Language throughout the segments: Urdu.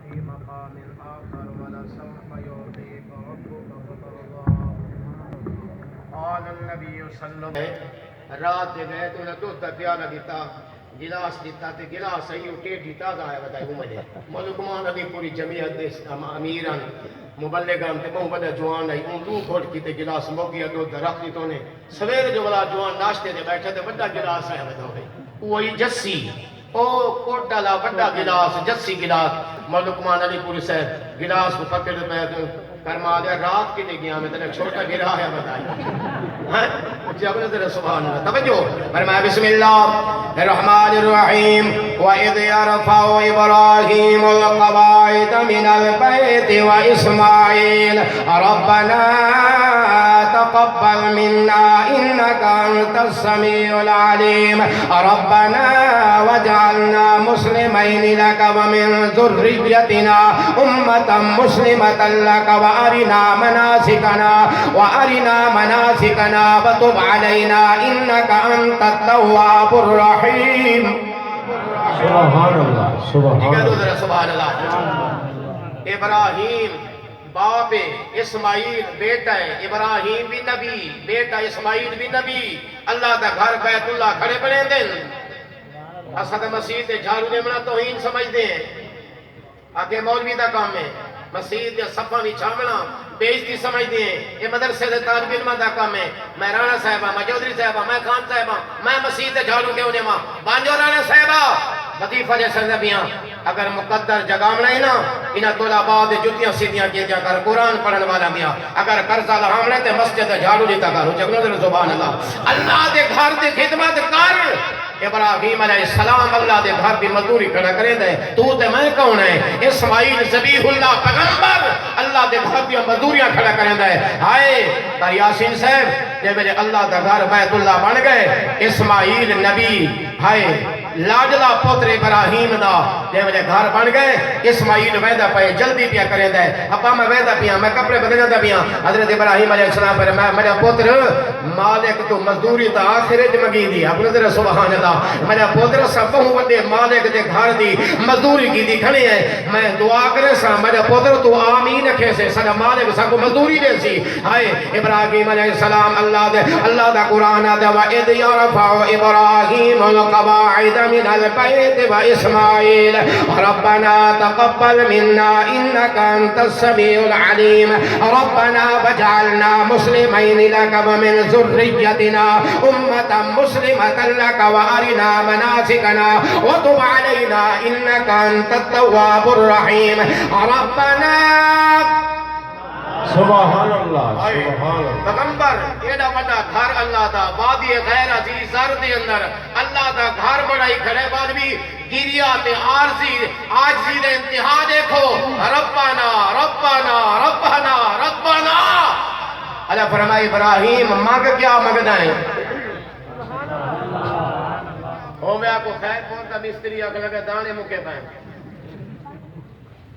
في مقام آخر ولسوف يعطيك ربك فترضى قال النبي صلى الله عليه وسلم رات گئے تو نے دودھ کا پیالہ دیتا گلاس دیتا تے گلاس ایو ٹیٹی تازہ ہے بتائی مجھے ملکمان علی پوری جمعیت دے امیران مبلغان تے بہت بڑا جوان ہے ان لو کھوٹ کی تے گلاس موگیا دودھ رکھ دی تو نے سویر جو والا جوان ناشتے دے بیٹھے تے بڑا گلاس ہے بتائی وہی جسی او کوٹ ڈالا بڑا گلاس جسی گلاس ملکمان علی پوری سے گلاس کو پکڑ پہ کرما دیا رات کی لے گیا میں تیرے چھوٹا گرا ہے بتائی جب نظر سبحان اللہ توجہ فرمایا بسم اللہ الرحمن الرحیم وَإِذْ يَرْفَعُ إِبْرَاهِيمُ الْقَوَاعِدَ مِنَ الْبَيْتِ وَإِسْمَاعِيلُ رَبَّنَا تَقَبَّلْ مِنَّا إِنَّكَ أَنْتَ السَّمِيعُ الْعَلِيمُ رَبَّنَا وَاجْعَلْنَا مُسْلِمَيْنِ لَكَ وَمِنْ ذُرِّيَّتِنَا أُمَّةً مُسْلِمَةً لَكَ وَأَرِنَا مَنَاسِكَنَا وَتُبْ عَلَيْنَا إِنَّكَ أَنْتَ التَّوَّابُ الرَّحِيمُ سبحان اللہ سبحان اللہ ابراہیم باپ اسماعیل بیٹا ہے ابراہیم بھی نبی بیٹا اسماعیل بھی نبی اللہ دا گھر بیت اللہ کھڑے بنے دن حسد مسیح تے جھاڑو دے منا توہین سمجھ دیں آگے مولوی دا کام ہے مسیح دے صفحہ بھی چھامنا بیجتی سمجھ دیں یہ مدرسے دے طالب علمہ دا کام ہے میں رانا صاحبہ میں چودھری صاحبہ میں خان صاحبہ میں مسیح دے جھاڑو کے انہیں ماں بانجو رانا صاحبہ وظیفہ جیسے نبیاں اگر مقدر جگامنا ہے نا انہا طلباء دے جتیاں سیدیاں کیے جا کر قرآن پڑھن والا دیا اگر قرضہ لہامنا ہے تو مسجد جھاڑو لیتا کرو جگنو دے زبان اللہ دے گھر دے خدمت کر ابراہیم علیہ السلام اللہ دے گھر دی مزدوری کھڑا کرے دے تو تے میں کون ہے اسماعیل ذبیح اللہ پیغمبر اللہ دے گھر دی مزدوریاں کھڑا کرے دے ہائے پر یاسین صاحب جب میرے اللہ دا گھر بیت اللہ بن گئے اسماعیل نبی ہائے لاجلا پوتر ابراہیم دا جب میرے گھر بن گئے اسماعیل ویدہ پہ جلدی پیا کرے دے ابا میں ویدہ پیا میں کپڑے بدل جاتا پیا حضرت ابراہیم علیہ السلام پر میرا پوتر مالک تو مزدوری تا آخر جمگی دی اب نظر سبحان اللہ میرا پوتر سب بہو بڑے مالک دے گھر دی مزدوری کی دی کھڑی ہے میں دعا کرے سا میرا پوتر تو آمین رکھے سے سارا مالک سا کو مزدوری دے سی ہائے ابراہیم علیہ السلام اللہ دا قرآن دا وَإِذْ يَرْفَعُ إِبْرَاهِيمُ الْقَوَاعِدَ مِنَ الْبَيْتِ وَإِسْمَاعِيلُ رَبَّنَا تَقَبَّلْ مِنَّا إِنَّكَ أَنْتَ السَّمِيعُ الْعَلِيمُ رَبَّنَا وَاجْعَلْنَا مُسْلِمَيْنِ لَكَ وَمِنْ ذُرِّيَّتِنَا أُمَّةً مُسْلِمَةً لَكَ وَأَرِنَا مَنَاسِكَنَا وَتُبْ عَلَيْنَا إِنَّكَ أَنْتَ التَّوَّابُ الرَّحِيمُ رَبَّنَا سبحان اللہ سبحان اللہ پیغمبر ایڈا بڑا گھر اللہ دا وادی غیر عزیز زر دے اندر اللہ دا گھر بڑائی کھڑے بعد بھی گریا تے عارضی آجزی دے انتہا دیکھو ربنا ربنا ربنا ربنا اللہ فرمائے ابراہیم مانگ کیا مانگنا ہے ہو میں آپ کو خیر پہنتا مستری آکھ لگے دانے مکے پائیں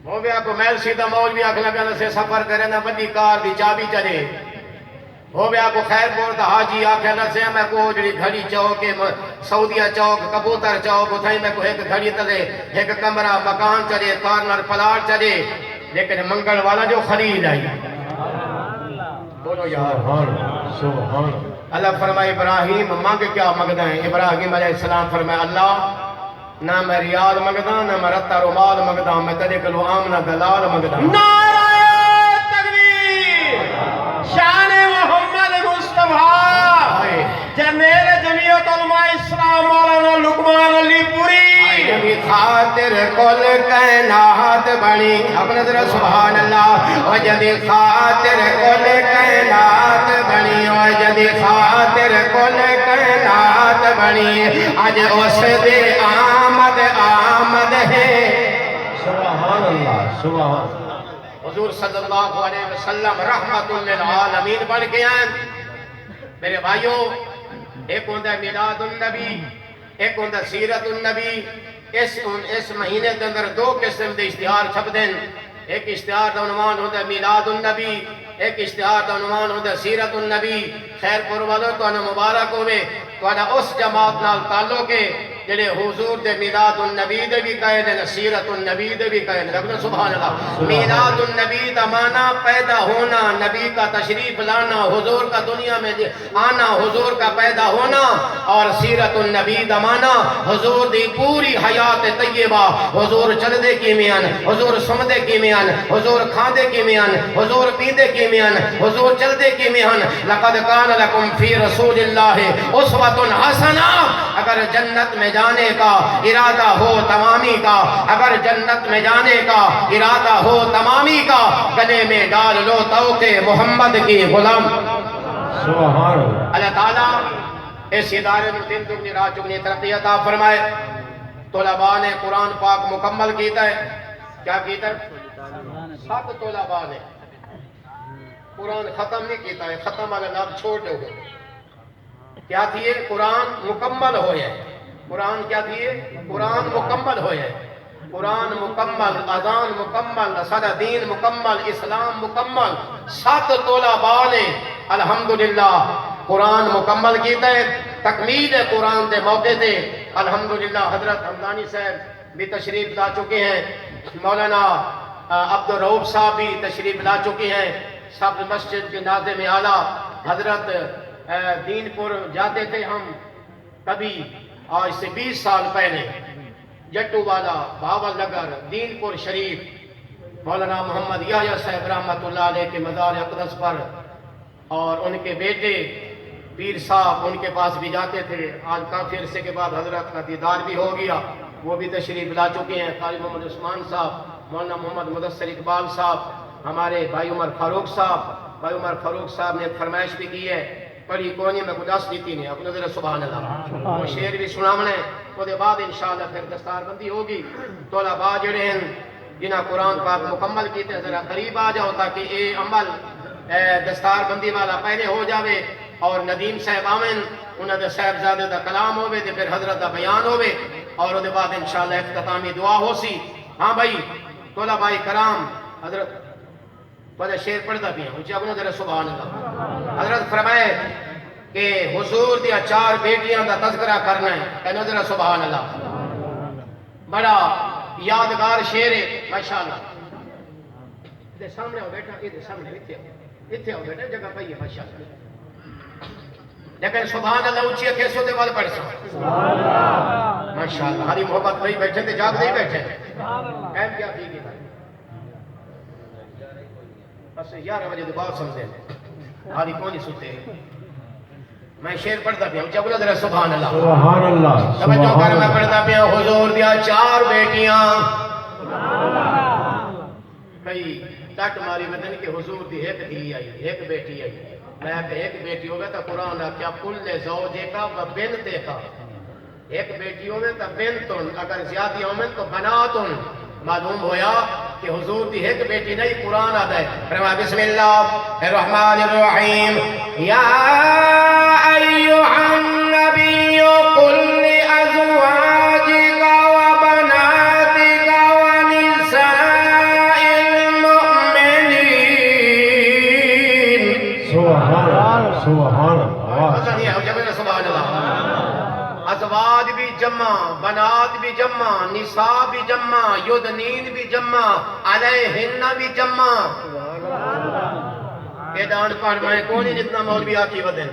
ہو گیا کو محل سیدھا مولوی آکھ لگا سے سفر کرے نہ بڑی کار دی چابی چلے ہو گیا کو خیر پورتا حاجی آکھے نہ سے میں کو جڑی گھڑی چوک سعودیہ چوک کبوتر چوک اتھائی میں کو ایک گھڑی تلے ایک کمرہ مکان چلے کارنر پلاٹ چلے لیکن منگل والا جو خلیل آئی بولو یار سبحان اللہ فرمائے ابراہیم مانگ کیا مانگنا ہے ابراہیم علیہ السلام فرمائے اللہ نہ میں ریال مگدا نہ میں رتا رومال مگدا میں تیرے کلو آمنہ دلال مگدا نعرہ تکبیر شان محمد مصطفیٰ جمیل جمعیت علماء اسلام مولانا لقمان علی پوری جبی خاطر کل کائنات بنی اپنے ذرا سبحان اللہ وجدی خاطر کل کائنات بنی وجدی خاطر کل کائنات بنی آج اس دے آمد ہے سبحان اللہ سبحان حضور صلی اللہ علیہ وسلم رحمت للعالمین بن کے آئیں میرے بھائیوں ایک ہوندہ میلاد النبی ایک ہوندہ سیرت النبی اس مہینے کے اندر دو قسم دے اشتہار چھپ دیں ایک اشتہار دا عنوان ہوندہ میلاد النبی ایک اشتہار دا عنوان ہوندہ سیرت النبی خیر پروالو تو انہا مبارک ہوئے تو انہا اس جماعت نال تعلق ہے جڑے حضور دے میلاد النبی دے بھی کہے دے سیرت النبی دے بھی کہے دے رکھنا سبحان اللہ میلاد النبی دا معنی پیدا ہونا نبی کا تشریف لانا حضور کا دنیا میں آنا حضور کا پیدا ہونا اور سیرت النبی دا معنی حضور دی پوری حیات طیبہ حضور چل دے کی میان حضور سم دے کی میان حضور کھان دے کی میان حضور پی دے کی میان حضور چل دے کی میان لقد کان لکم فی رسول اللہ اسوۃ حسنہ اگر جنت میں جانے کا ارادہ ہو تمامی کا اگر جنت میں جانے کا ارادہ ہو تمامی کا گلے میں ڈال لو توقع محمد کی غلام سبحان اللہ اللہ تعالیٰ اس ادارے میں دن دگنی رات چگنی ترقی عطا فرمائے طلباء نے قرآن پاک مکمل کیتا ہے کیا کیتا ہے 7 طلباء نے قرآن ختم نہیں کیتا ہے ختم والا لفظ چھوٹے ہوئے کیا تھیے قرآن مکمل ہوئے قرآن کیا تھیے قرآن مکمل ہوئے قرآن مکمل اذان مکمل صدر دین مکمل اسلام مکمل 7 طلباء نے الحمدللہ قرآن مکمل کیتا ہے تکمیل قرآن دے موقع دے الحمدللہ حضرت حمدانی صاحب بھی تشریف لا چکے ہیں مولانا عبدالرؤوف صاحب بھی تشریف لا چکے ہیں سب مسجد کے ناظم اعلیٰ حضرت دین پور جاتے تھے ہم کبھی آج سے 20 سال پہلے جٹو والا بھاول نگر دین پور شریف مولانا محمد یحییٰ صاحب رحمۃ اللہ علیہ کے مزار اقدس پر اور ان کے بیٹے پیر صاحب ان کے پاس بھی جاتے تھے آج کافی عرصے کے بعد حضرت کا دیدار بھی ہو گیا وہ بھی تشریف لا چکے ہیں قاری محمد عثمان صاحب مولانا محمد مدثر اقبال صاحب ہمارے بھائی عمر فاروق صاحب نے فرمائش بھی کی ہے پڑھی کونی میں گداس دیتی نہیں اپنے ذرا سبحان اللہ وہ شعر بھی سنا میں وہ دے بعد انشاءاللہ پھر دستار بندی ہوگی طلباء جڑے ہیں جنہ قرآن پاک مکمل کیتے ذرا قریب آ جاؤ تاکہ یہ عمل دستار بندی والا پہلے ہو جاوے اور ندیم صاحب آمن انہوں نے صاحبزادے دا کلام ہوئے تے پھر حضرت دا بیان ہوئے اور وہ دے بعد انشاءاللہ اختتامی دعا ہو سی ہاں بھائی طلباء کرام حضرت پہلے شعر پڑھتا بھی ہیں اونچی اپنے ذرا سبحان اللہ حضرت فرمائے کہ حضور دیا 4 بیٹیاں دا تذکرہ کرنا ہے کہنا ذرا سبحان اللہ بڑا یادگار شعر ہے ماشاءاللہ ادھر سامنے ہو بیٹا ادھر سامنے اتھے ہو بیٹا جگہ پہ ہے ماشاءاللہ لیکن سبحان اللہ اونچی کیسو دے وال پڑھ سکتے ماشاءاللہ ہری محبت بھائی بیٹھے تھے جاگ نہیں بیٹھے اہم کیا تھی گی بس 11 بجے دو بات سمجھے ہاری کونی سوتے میں شعر پڑھتا پیا اونچا بولا ذرا سبحان اللہ سبحان اللہ توجہ کر میں پڑھتا پیا حضور دیا 4 بیٹیاں کئی ٹٹ ماری بدن کے حضور دی ایک دھی آئی ایک بیٹی آئی میں کہ ایک بیٹی ہوگا تو قرآن کیا کل زوجے کا و بنتے کا ایک بیٹی ہوگا تو بنتن اگر زیادہ ہومن تو بناتن معلوم ہویا کہ حضور دی ایک بیٹی نہیں قرآن آتا ہے فرما بسم اللہ الرحمن الرحیم یا ایوہ النبی قل لأزواجک و بناتک و نساء المؤمنین سبحان اللہ سبحان اللہ سبحان اللہ ازواج بھی جمع بنات بھی جمع نساء بھی جمع یدنین بھی جمع علیہن بھی جمع یہ دان پڑھ میں کونی جتنا مولوی آتی ودن